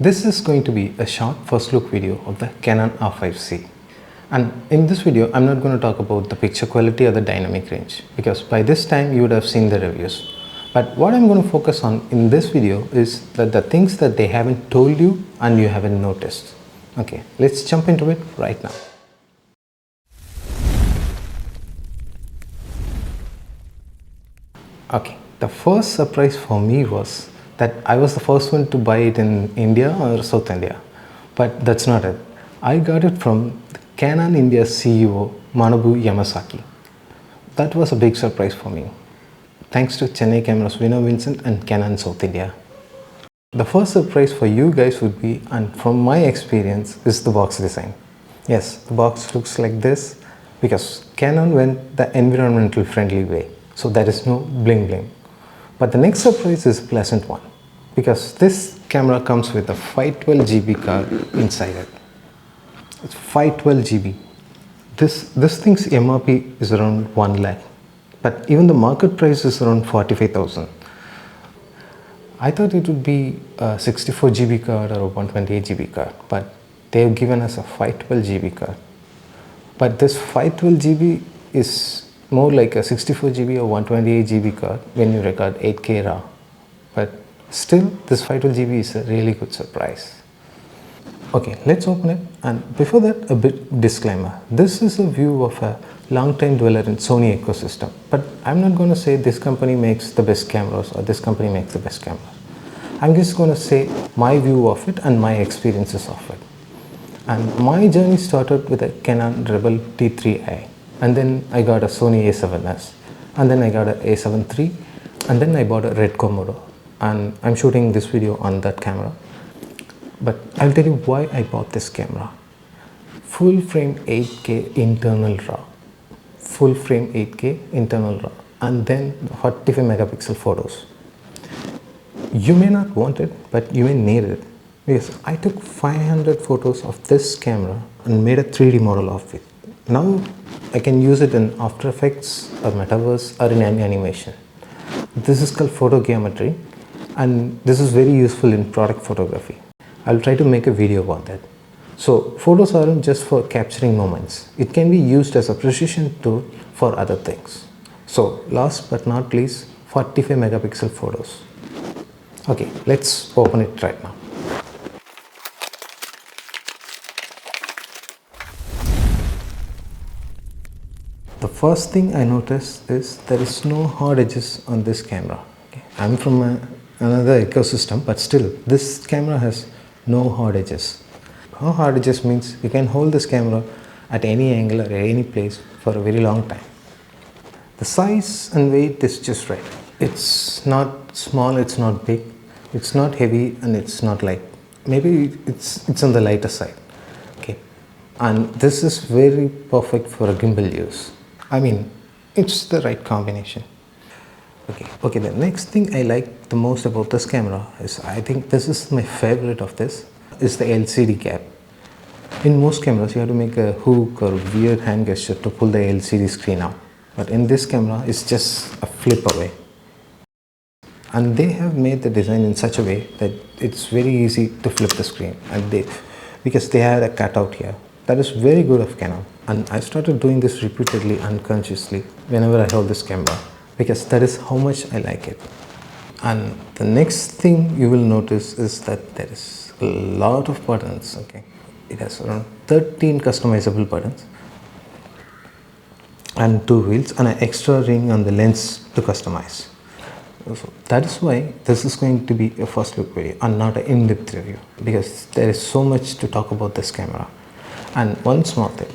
This is going to be a short first look video of the Canon R5C. And in this video, I'm not going to talk about the picture quality or the dynamic range because by this time you would have seen the reviews. But what I'm going to focus on in this video is that the things that they haven't told you and you haven't noticed. Okay, let's jump into it right now. Okay, the first surprise for me was that I was the first one to buy it in India or South India. But that's not it. I got it from the Canon India CEO Manabu Yamasaki. That was a big surprise for me. Thanks to Chennai Cameras Vinod Vincent and Canon South India. The first surprise for you guys would be, and from my experience, is the box design. Yes, the box looks like this because Canon went the environmental friendly way. So there is no bling bling. But the next surprise is a pleasant one because this camera comes with a 512GB card inside it. It's 512GB. This thing's MRP is around 1 lakh. But even the market price is around 45,000. I thought it would be a 64GB card or a 128GB card, but they've given us a 512GB card. But this 512GB is more like a 64GB or 128GB card when you record 8K RAW. But still, this 512GB is a really good surprise. Okay, let's open it. And before that, a bit disclaimer. This is a view of a long-time dweller in Sony ecosystem. But I'm not going to say this company makes the best cameras or this company makes the best cameras. I'm just going to say my view of it and my experiences of it. And my journey started with a Canon Rebel T3i. And then I got a Sony A7S, and then I got a A7 III, and then I bought a Red Komodo, and I'm shooting this video on that camera. But I'll tell you why I bought this camera. Full frame 8K internal RAW, full frame 8K internal RAW, and then 45 megapixel photos. You may not want it, but you may need it. Because I took 500 photos of this camera and made a 3D model of it. Now I can use it in After Effects or Metaverse or in any animation. This is called photogeometry and this is very useful in product photography. I'll try to make a video about that. So photos aren't just for capturing moments. It can be used as a precision tool for other things. So last but not least, 45 megapixel photos. Okay, let's open it right now. The first thing I noticed is there is no hard edges on this camera. Okay. I'm from another ecosystem, but still this camera has no hard edges. No hard edges means you can hold this camera at any angle or at any place for a very long time. The size and weight is just right. It's not small, it's not big, it's not heavy, and it's not light. Maybe it's on the lighter side. Okay. And this is very perfect for a gimbal use. I mean, it's the right combination. Okay, the next thing I like the most about this camera is, I think this is my favorite of this, is the LCD cap. In most cameras, you have to make a hook or weird hand gesture to pull the LCD screen out. But in this camera, it's just a flip away. And they have made the design in such a way that it's very easy to flip the screen. And because they had a cutout here. That is very good of Canon. And I started doing this repeatedly, unconsciously, whenever I hold this camera, because that is how much I like it. And the next thing you will notice is that there is a lot of buttons. Okay, it has around 13 customizable buttons and 2 wheels and an extra ring on the lens to customize. So that is why this is going to be a first look video and not an in-depth review, because there is so much to talk about this camera. And one small thing,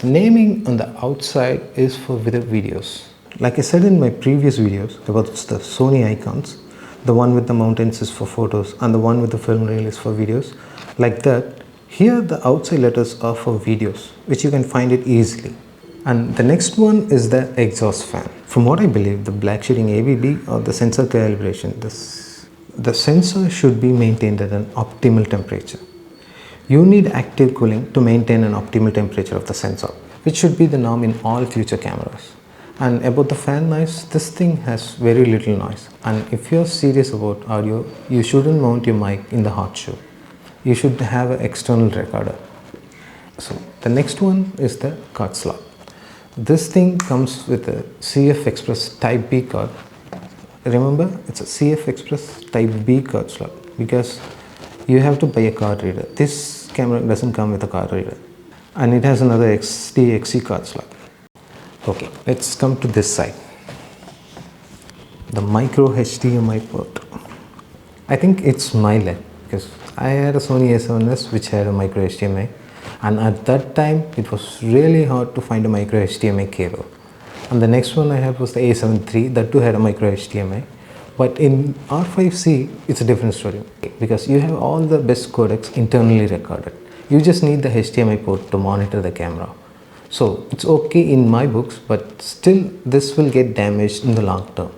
naming on the outside is for videos. Like I said in my previous videos about the Sony icons, the one with the mountains is for photos and the one with the film reel is for videos. Like that, here the outside letters are for videos, which you can find it easily. And the next one is the exhaust fan. From what I believe, the black shading ABB or the sensor calibration, the sensor should be maintained at an optimal temperature. You need active cooling to maintain an optimal temperature of the sensor, which should be the norm in all future cameras. And about the fan noise, this thing has very little noise. And if you're serious about audio, you shouldn't mount your mic in the hot shoe. You should have an external recorder. So the next one is the card slot. This thing comes with a CF Express Type B card. Remember, it's a CF Express Type B card slot because you have to buy a card reader. This camera doesn't come with a card reader. And it has another XD-XC card slot. Okay, let's come to this side. The micro HDMI port. I think it's my luck because I had a Sony A7S which had a micro HDMI, and at that time it was really hard to find a micro HDMI cable. And the next one I had was the A7 III, that too had a micro HDMI. But in R5C, it's a different story because you have all the best codecs internally recorded. You just need the HDMI port to monitor the camera. So it's okay in my books, but still this will get damaged in the long term.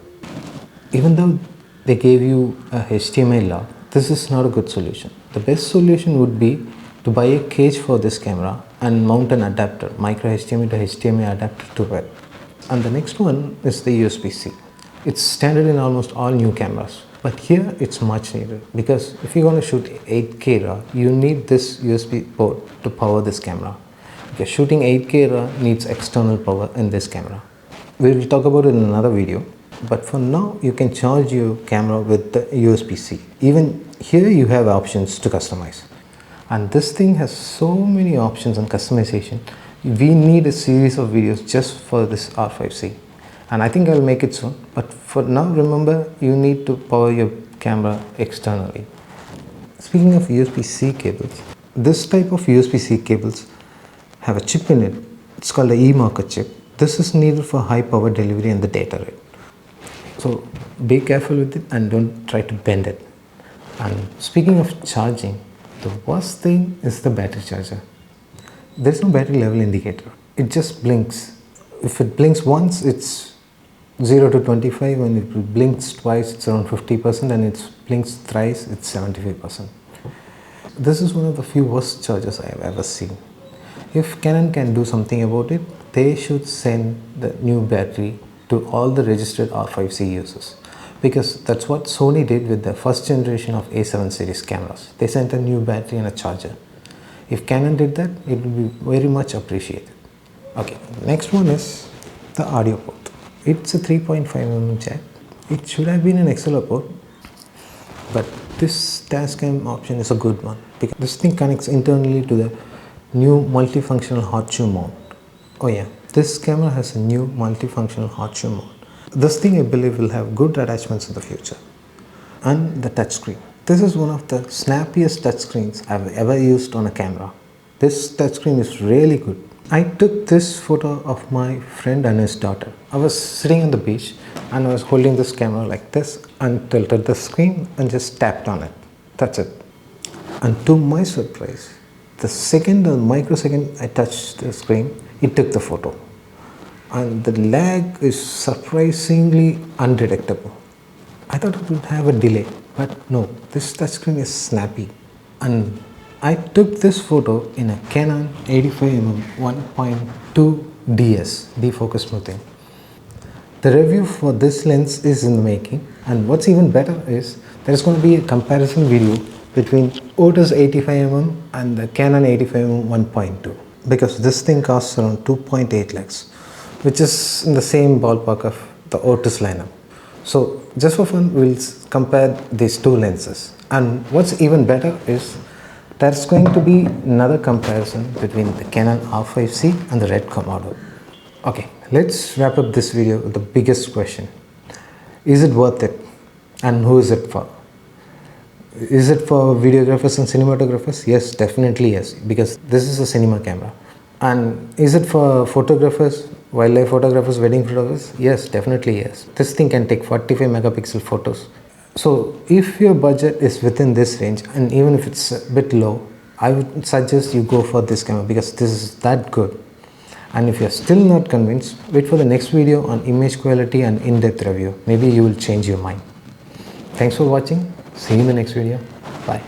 Even though they gave you a HDMI lock, this is not a good solution. The best solution would be to buy a cage for this camera and mount an adapter, micro HDMI to HDMI adapter to it. And the next one is the USB-C. It's standard in almost all new cameras, but here it's much needed because if you're going to shoot 8K RAW, you need this USB port to power this camera. Because shooting 8K RAW needs external power in this camera. We will talk about it in another video, but for now you can charge your camera with the USB-C. Even here you have options to customize. And this thing has so many options and customization. We need a series of videos just for this R5C, and I think I'll make it soon. But for now, remember, you need to power your camera externally. Speaking of USB-C cables, this type of USB-C cables have a chip in it. It's called the e-marker chip. This is needed for high power delivery and the data rate. So be careful with it and don't try to bend it. And speaking of charging, the worst thing is the battery charger. There's no battery level indicator. It just blinks. If it blinks once, it's 0 to 25. When it blinks twice, it's around 50%, and it blinks thrice, it's 75%. This is one of the few worst chargers I have ever seen. If Canon can do something about it, they should send the new battery to all the registered R5C users, because that's what Sony did with the first generation of A7 series cameras. They sent a new battery and a charger. If Canon did that, it would be very much appreciated. Okay, next one is the audio port. It's a 3.5mm jack. It should have been an XLR port, but this dashcam option is a good one because this thing connects internally to the new multifunctional hot shoe mount. Oh yeah, this camera has a new multifunctional hot shoe mount. This thing I believe will have good attachments in the future. And the touchscreen. This is one of the snappiest touchscreens I've ever used on a camera. This touchscreen is really good. I took this photo of my friend and his daughter. I was sitting on the beach and I was holding this camera like this and tilted the screen and just tapped on it. That's it. And to my surprise, the second or microsecond I touched the screen, it took the photo. And the lag is surprisingly undetectable. I thought it would have a delay, but no, this touchscreen is snappy. And I took this photo in a Canon 85mm 1.2 DS, defocus smoothing. The review for this lens is in the making, and what's even better is there is going to be a comparison video between Otis 85mm and the Canon 85mm 1.2, because this thing costs around 2.8 lakhs, which is in the same ballpark of the Otis lineup. So just for fun, we'll compare these two lenses. And what's even better is there's going to be another comparison between the Canon R5C and the Red Komodo. Okay, let's wrap up this video with the biggest question. Is it worth it? And who is it for? Is it for videographers and cinematographers? Yes, definitely yes, because this is a cinema camera. And is it for photographers, wildlife photographers, wedding photographers? Yes, definitely yes. This thing can take 45 megapixel photos. So if your budget is within this range, and even if it's a bit low, I would suggest you go for this camera because this is that good. And if you're still not convinced, wait for the next video on image quality and in-depth review. Maybe you will change your mind. Thanks for watching. See you in the next video. Bye.